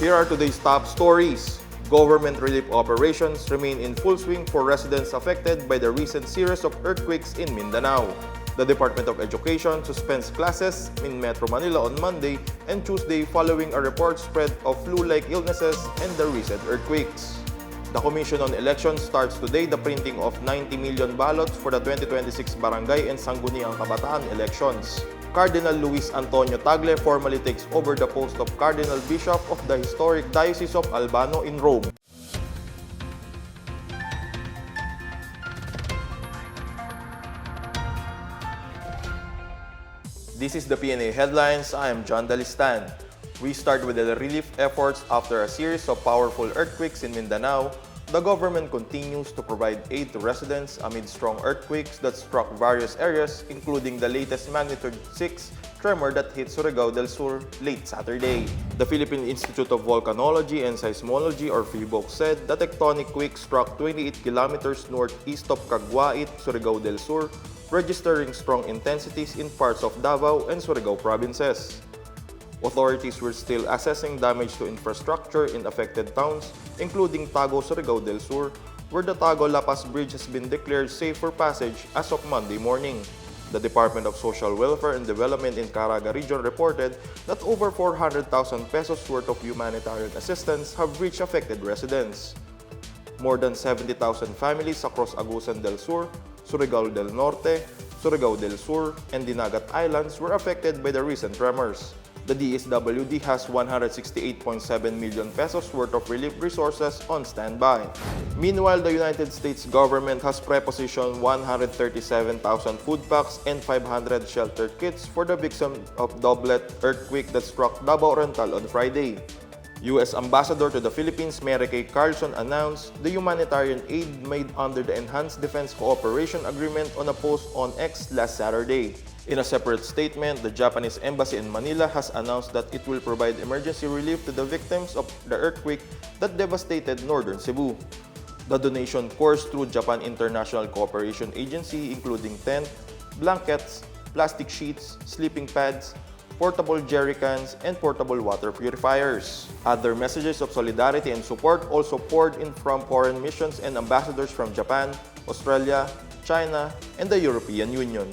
Here are today's top stories. Government relief operations remain in full swing for residents affected by the recent series of earthquakes in Mindanao. The Department of Education suspends classes in Metro Manila on Monday and Tuesday following a report spread of flu-like illnesses and the recent earthquakes. The Commission on Elections starts today the printing of 90 million ballots for the 2026 Barangay and Sangguniang Kabataan elections. Cardinal Luis Antonio Tagle formally takes over the post of Cardinal Bishop of the historic Diocese of Albano in Rome. This is the Pna Headlines. I am John Dalistan. We start with the relief efforts after a series of powerful earthquakes in Mindanao. The government continues to provide aid to residents amid strong earthquakes that struck various areas, including the latest magnitude 6 tremor that hit Surigao del Sur late Saturday. The Philippine Institute of Volcanology and Seismology, or PHIVOLC, said the tectonic quake struck 28 kilometers northeast of Caguait, Surigao del Sur, registering strong intensities in parts of Davao and Surigao provinces. Authorities were still assessing damage to infrastructure in affected towns, including Tagle, Surigao del Sur, where the Tagle-La Paz Bridge has been declared safe for passage as of Monday morning. The Department of Social Welfare and Development in Caraga Region reported that over 400,000 pesos worth of humanitarian assistance have reached affected residents. More than 70,000 families across Agusan del Sur, Surigao del Norte, Surigao del Sur, and Dinagat Islands were affected by the recent tremors. The DSWD has 168.7 million pesos worth of relief resources on standby. Meanwhile, the United States government has prepositioned 137,000 food packs and 500 shelter kits for the victims of doublet earthquake that struck Davao Oriental on Friday. U.S. Ambassador to the Philippines, Mary Kay Carlson, announced the humanitarian aid made under the Enhanced Defense Cooperation Agreement on a post on X last Saturday. In a separate statement, the Japanese Embassy in Manila has announced that it will provide emergency relief to the victims of the earthquake that devastated northern Cebu. The donation coursed through Japan International Cooperation Agency, including tent, blankets, plastic sheets, sleeping pads, portable jerry cans, and portable water purifiers. Other messages of solidarity and support also poured in from foreign missions and ambassadors from Japan, Australia, China, and the European Union.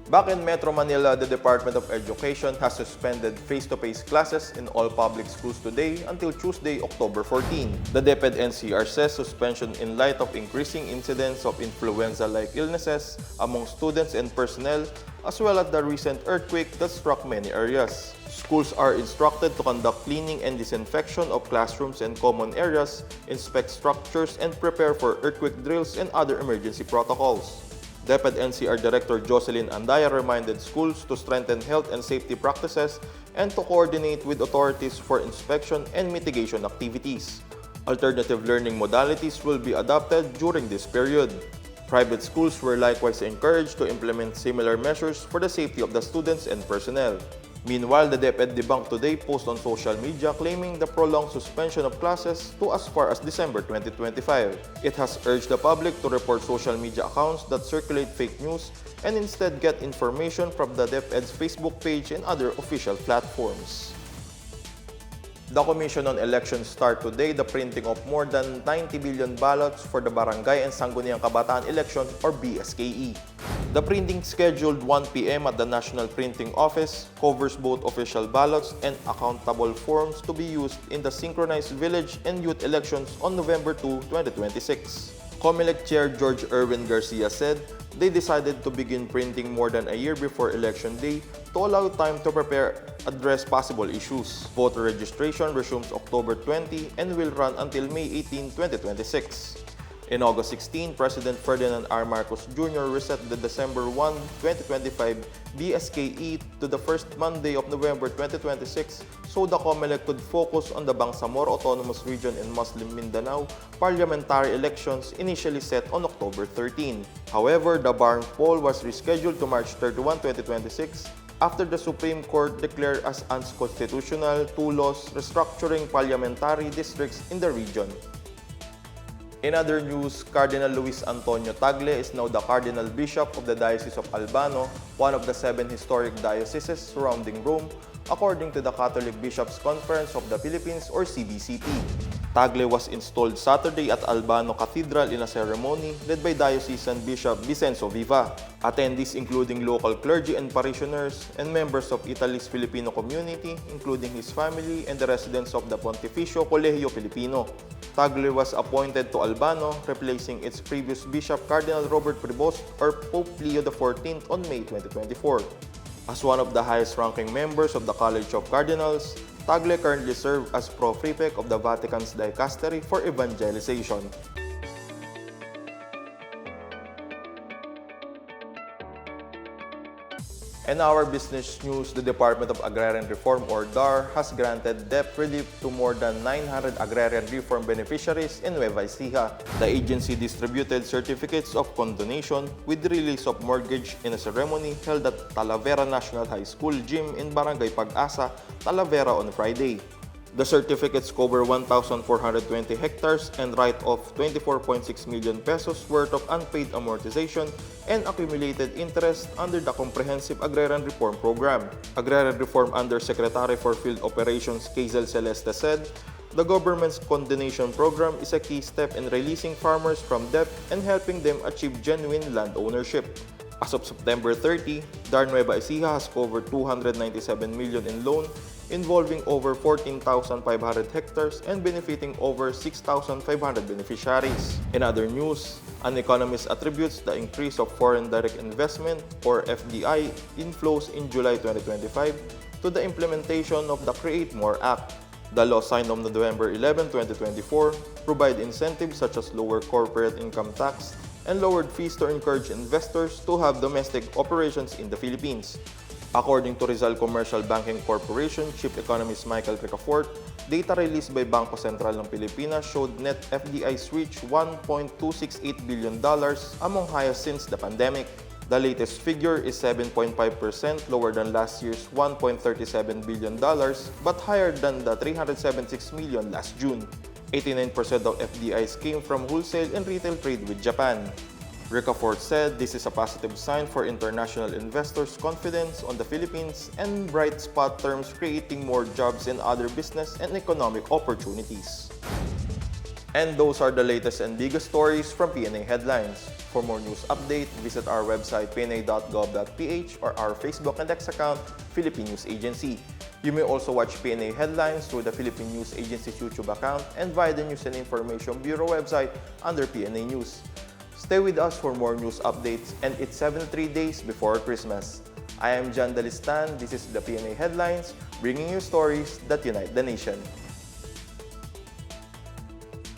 Back in Metro Manila, the Department of Education has suspended face-to-face classes in all public schools today until Tuesday, October 14. The DepEd-NCR says suspension in light of increasing incidents of influenza-like illnesses among students and personnel, as well as the recent earthquake that struck many areas. Schools are instructed to conduct cleaning and disinfection of classrooms and common areas, inspect structures, and prepare for earthquake drills and other emergency protocols. DepEd-NCR Director Jocelyn Andaya reminded schools to strengthen health and safety practices and to coordinate with authorities for inspection and mitigation activities. Alternative learning modalities will be adopted during this period. Private schools were likewise encouraged to implement similar measures for the safety of the students and personnel. Meanwhile, the DepEd debunked today post on social media claiming the prolonged suspension of classes to as far as December 2025. It has urged the public to report social media accounts that circulate fake news and instead get information from the DepEd's Facebook page and other official platforms. The Commission on Elections start today the printing of more than 90 billion ballots for the Barangay and Sangguniang Kabataan election, or BSKE. The printing, scheduled 1 p.m. at the National Printing Office, covers both official ballots and accountable forms to be used in the synchronized village and youth elections on November 2, 2026. COMELEC Chair George Erwin Garcia said they decided to begin printing more than a year before Election Day to allow time to prepare address possible issues. Voter registration resumes October 20 and will run until May 18, 2026. In August 16, President Ferdinand R. Marcos Jr. reset the December 1, 2025 BSKE to the first Monday of November 2026 so the COMELEC could focus on the Bangsamoro Autonomous Region and Muslim Mindanao parliamentary elections initially set on October 13. However, the barn poll was rescheduled to March 31, 2026 after the Supreme Court declared as unconstitutional two laws restructuring parliamentary districts in the region. In other news, Cardinal Luis Antonio Tagle is now the Cardinal Bishop of the Diocese of Albano, one of the 7 historic dioceses surrounding Rome, according to the Catholic Bishops' Conference of the Philippines or CBCP. Tagle was installed Saturday at Albano Cathedral in a ceremony led by Diocesan Bishop Vicenzo Viva. Attendees including local clergy and parishioners and members of Italy's Filipino community, including his family and the residents of the Pontificio Colegio Filipino. Tagle was appointed to Albano, replacing its previous bishop Cardinal Robert Prevost or Pope Leo XIV on May 2024. As one of the highest-ranking members of the College of Cardinals, Tagle currently serves as Pro-Prefect of the Vatican's Dicastery for Evangelization. In our business news, the Department of Agrarian Reform or DAR has granted debt relief to more than 900 agrarian reform beneficiaries in Nueva Ecija. The agency distributed certificates of condonation with the release of mortgage in a ceremony held at Talavera National High School Gym in Barangay Pag-asa, Talavera on Friday. The certificates cover 1,420 hectares and write off 24.6 million pesos worth of unpaid amortization and accumulated interest under the Comprehensive Agrarian Reform Program. Agrarian Reform Undersecretary for Field Operations Hazel Celeste said, the government's condonation program is a key step in releasing farmers from debt and helping them achieve genuine land ownership. As of September 30, DAR Nueva Ecija has covered 297 million in loan involving over 14,500 hectares and benefiting over 6,500 beneficiaries. In other news, an economist attributes the increase of foreign direct investment or FDI inflows in July 2025 to the implementation of the Create More Act. The law signed on November 11, 2024 provide incentives such as lower corporate income tax and lowered fees to encourage investors to have domestic operations in the Philippines. According to Rizal Commercial Banking Corporation Chief Economist Michael Ricafort, data released by Bangko Sentral ng Pilipinas showed net FDIs reach $1.268 billion, among highest since the pandemic. The latest figure is 7.5% lower than last year's $1.37 billion, but higher than the $376 million last June. 89% of FDIs came from wholesale and retail trade with Japan. Ricafort said this is a positive sign for international investors' confidence on the Philippines and bright spot terms creating more jobs and other business and economic opportunities. And those are the latest and biggest stories from Pna Headlines. For more news update, visit our website pna.gov.ph or our Facebook and X account, Philippine News Agency. You may also watch Pna Headlines through the Philippine News Agency's YouTube account and via the News and Information Bureau website under Pna News. Stay with us for more news updates, and it's 73 days before Christmas. I am John Dalistan. This is the Pna Headlines, bringing you stories that unite the nation.